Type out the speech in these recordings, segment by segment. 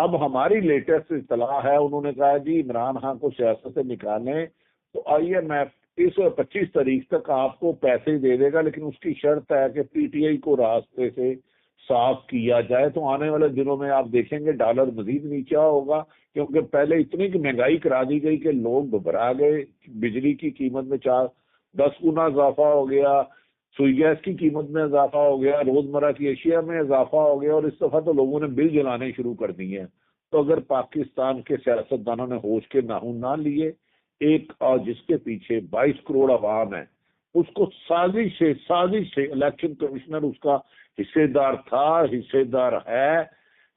اب ہماری لیٹسٹ اطلاع ہے، انہوں نے کہا جی عمران خان کو سیاست سے نکالیں تو IMF اس 25 تاریخ تک آپ کو پیسے دے دے گا، لیکن اس کی شرط ہے کہ PTI کو راستے سے صاف کیا جائے. تو آنے والے دنوں میں آپ دیکھیں گے ڈالر مزید نیچے ہوگا، کیونکہ پہلے اتنی کہ مہنگائی کرا دی گئی کہ لوگ گھبرا گئے. بجلی کی قیمت میں 10 گنا اضافہ ہو گیا، سوئی گیس کی قیمت میں اضافہ ہو گیا، روزمرہ کی اشیاء میں اضافہ ہو گیا، اور اس دفعہ تو لوگوں نے بل جلانے شروع کر دیے ہیں. تو اگر پاکستان کے سیاستدانوں نے ہوش کے ناخن نہ لیے، ایک جس کے پیچھے 22 کروڑ عوام ہے، اس کو سازش سے الیکشن کمشنر اس کا حصے دار تھا، حصے دار ہے.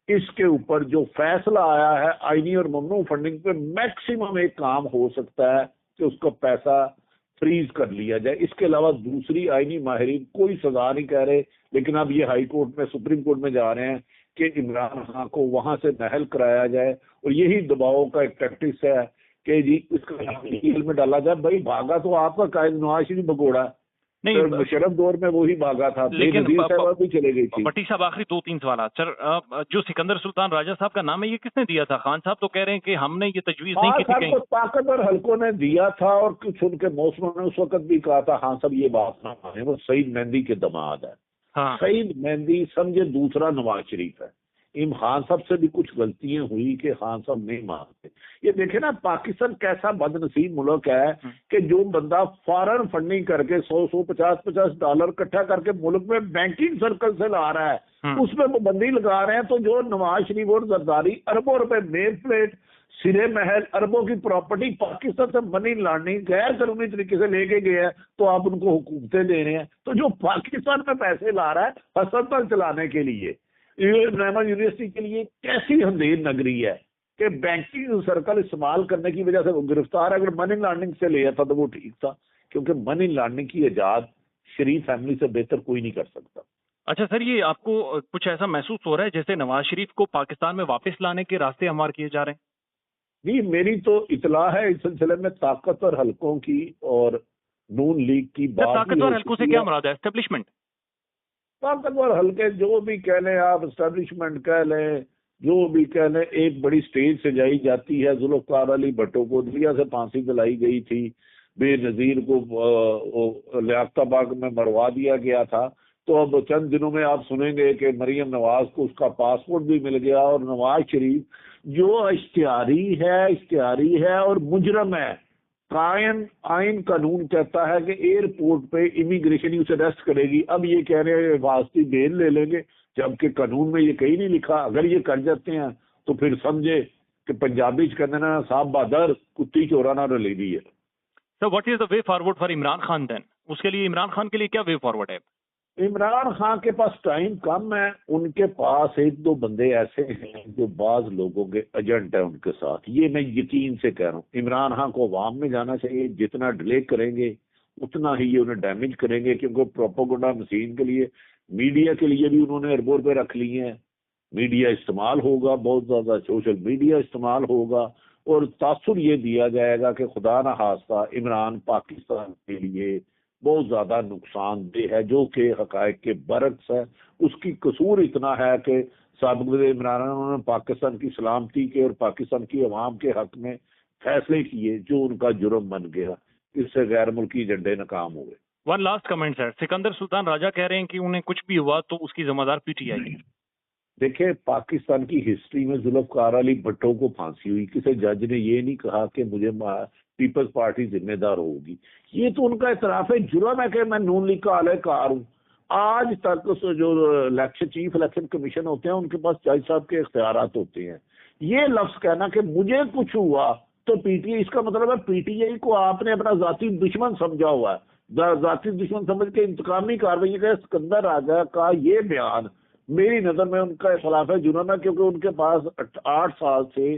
اس کے اوپر جو فیصلہ آیا ہے آئینی اور ممنوع فنڈنگ پہ، میکسیمم ایک کام ہو سکتا ہے کہ اس کا پیسہ فریز کر لیا جائے. اس کے علاوہ دوسری آئینی ماہرین کوئی سزا نہیں کہہ رہے، لیکن اب یہ ہائی کورٹ میں، سپریم کورٹ میں جا رہے ہیں کہ عمران خان کو وہاں سے نہل کرایا جائے. اور یہی دباؤ کا ایک ٹیکٹکس ہے کہ جی اس کا جیل میں ڈالا جائے. بھائی بھاگا تو آپ کا قائد نواز شریف بگوڑا نہیں، مشرف دور میں وہی بھاگا تھا، لیکن بے نظیر صاحب بھی چلے گئی تھی. بٹی صاحب آخری 2-3 سوالات. سر جو سکندر سلطان راجہ صاحب کا نام ہے یہ کس نے دیا تھا؟ خان صاحب تو کہہ رہے ہیں کہ ہم نے یہ تجویز نہیں کی تھی کہیں. کو طاقتور حلقوں نے دیا تھا، اور کچھ ان کے موسموں نے اس وقت بھی کہا تھا خان صاحب یہ بات نہ مانے، وہ سعید مہندی کے دماد ہے. ہاں، سعید مہندی سمجھے دوسرا نواز شریف ہے. خان صاحب سے بھی کچھ غلطیاں ہوئی کہ خان صاحب نہیں مانتے. یہ دیکھیں نا پاکستان کیسا بد نصیب ملک ہے کہ جو بندہ فارن فنڈنگ کر کے 100 50 ڈالر اکٹھا کر کے ملک میں بینکنگ سرکل سے لا رہا ہے، اس میں پابندی لگا رہے ہیں. تو جو نواز شریف اور زرداری اربوں روپے نیل پلیٹ، سرے محل، اربوں کی پراپرٹی پاکستان سے منی لانڈرنگ غیر قانونی طریقے سے لے کے گئے ہیں، تو آپ ان کو حکومتیں دے رہے ہیں. تو جو پاکستان میں پیسے لا رہا ہے ہسپتال چلانے کے لیے، رحمان یونیورسٹی کے لیے، کیسی اندھیر نگری ہے کہ بینکنگ سرکل استعمال کرنے کی وجہ سے وہ گرفتار ہے. اگر منی لانڈرنگ سے لیا تھا تو وہ ٹھیک تھا، کیونکہ منی لانڈرنگ کی ایجاد شریف فیملی سے بہتر کوئی نہیں کر سکتا. اچھا سر، یہ آپ کو کچھ ایسا محسوس ہو رہا ہے جیسے نواز شریف کو پاکستان میں واپس لانے کے راستے ہموار کیے جا رہے ہیں؟ جی میری تو اطلاع ہے اس سلسلے میں طاقتور حلقوں کی اور نون لیگ کی بات. طاقتور حلقوں سے کیا مراد ہے؟ اسٹیبلشمنٹ؟ طاقتور حلقے جو بھی کہہ لیں آپ، اسٹیبلشمنٹ کہہ لیں، جو بھی کہہ لیں، ایک بڑی سٹیج سے جائی جاتی ہے. ذوالفقار علی بھٹو کو دلیا سے پھانسی دلائی گئی تھی، بے نظیر کو لیاقت آباد میں مروا دیا گیا تھا. تو اب چند دنوں میں آپ سنیں گے کہ مریم نواز کو اس کا پاسپورٹ بھی مل گیا. اور نواز شریف جو اشتہاری ہے اور مجرم ہے، آئین قانون کہتا ہے کہ ایئرپورٹ پہ امیگریشن اسے اریسٹ کرے گی. اب یہ کہہ رہے ہیں حفاظتی بیل لے لیں گے، جبکہ قانون میں یہ کہیں نہیں لکھا. اگر یہ کر جاتے ہیں تو پھر سمجھے کہ پنجابی کہتے ہیں صاحب بہادر کتی چورا نہ رلی بھی ہے. Sir what is the way forward for Imran Khan then? اس کے لیے عمران خان کے لیے کیا وے فارورڈ ہے؟ عمران خان کے پاس ٹائم کم ہے. ان کے پاس 1-2 بندے ایسے ہیں جو بعض لوگوں کے ایجنٹ ہیں ان کے ساتھ. یہ میں یقین سے کہہ رہا ہوں عمران خان کو عوام میں جانا چاہیے. جتنا ڈیلے کریں گے اتنا ہی یہ انہیں ڈیمیج کریں گے، کیونکہ پروپیگنڈا مشین کے لیے، میڈیا کے لیے بھی انہوں نے اربوں پہ رکھ لی ہیں. میڈیا استعمال ہوگا، بہت زیادہ سوشل میڈیا استعمال ہوگا، اور تاثر یہ دیا جائے گا کہ خدا نہ خواستہ عمران پاکستان کے لیے بہت زیادہ نقصان دہ ہے، جو کہ حقائق کے برعکس ہے. اس کی قصور اتنا ہے کہ سابق وزیر عمران نے پاکستان کی سلامتی کے اور پاکستان کی عوام کے حق میں فیصلے کیے جو ان کا جرم بن گیا. اس سے غیر ملکی ایجنڈے ناکام ہوئے. ون لاسٹ کمنٹ سر، سکندر سلطان راجہ کہہ رہے ہیں کہ انہیں کچھ بھی ہوا تو اس کی ذمہ دار PTI ہے. دیکھیں پاکستان کی ہسٹری میں ذوالفقار علی بھٹو کو پھانسی ہوئی، کسی جج نے یہ نہیں کہا کہ مجھے پیپلز پارٹی ذمہ دار ہوگی. یہ تو ان کا اعتراف جرم ہے کہ میں نون لیگ کا اعلی کار ہوں. آج تک جو چیف الیکشن کمیشن ہوتے ہیں ان کے پاس جج صاحب کے اختیارات ہوتے ہیں. یہ لفظ کہنا کہ مجھے کچھ ہوا تو PTI، اس کا مطلب ہے PTI کو آپ نے اپنا ذاتی دشمن سمجھا ہوا ہے. ذاتی دشمن سمجھ کے انتقامی کارروائی کا سکندر راجہ کا یہ بیان میری نظر میں ان کا خلاف جرم ہے، کیونکہ ان کے پاس 8 سال سے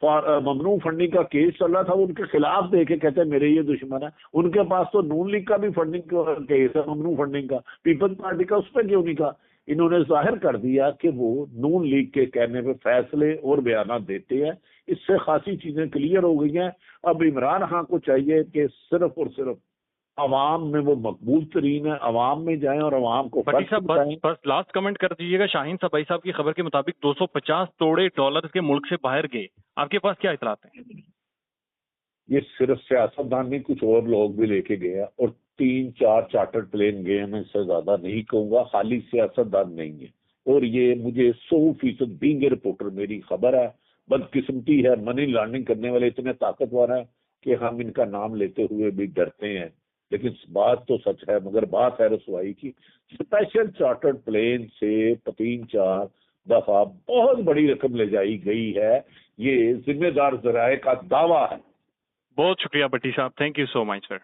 ممنوع فنڈنگ کا کیس چل رہا تھا. وہ ان کے خلاف دے کے کہتے ہیں میرے یہ دشمن ہے. ان کے پاس تو نون لیگ کا بھی فنڈنگ کا کیس ہے، ممنوع فنڈنگ کا. پیپلز پارٹی کا اس پہ کیوں نہیں کہا؟ انہوں نے ظاہر کر دیا کہ وہ نون لیگ کے کہنے پہ فیصلے اور بیانات دیتے ہیں. اس سے خاصی چیزیں کلیئر ہو گئی ہیں. اب عمران خان کو چاہیے کہ صرف اور صرف عوام میں وہ مقبول ترین ہے، عوام میں جائیں اور عوام کو بٹی فرق صاحب بتائیں۔ بس لاسٹ کمنٹ کر دیجیے گا، شاہین صاحب بھائی صاحب کی خبر کے مطابق 250 توڑے ڈالر کے ملک سے باہر گئے، آپ کے پاس کیا اطلاعات ہیں؟ یہ صرف سیاستدان نہیں، کچھ اور لوگ بھی لے کے گئے اور 3-4 چارٹرڈ پلین گئے، میں اس سے زیادہ نہیں کہوں گا، خالی سیاستدان نہیں ہے۔ اور یہ مجھے 100% بینگ اے رپورٹر میری خبر ہے، بدقسمتی ہے، منی لانڈرنگ کرنے والے اتنے طاقتور ہیں کہ ہم ان کا نام لیتے ہوئے بھی ڈرتے ہیں، لیکن بات تو سچ ہے، مگر بات ہے رسوائی کی۔ اسپیشل چارٹرڈ پلین سے 3-4 دفعہ بہت بڑی رقم لے جائی گئی ہے، یہ ذمہ دار ذرائع کا دعویٰ ہے۔ بہت شکریہ بٹی صاحب، thank you so much sir.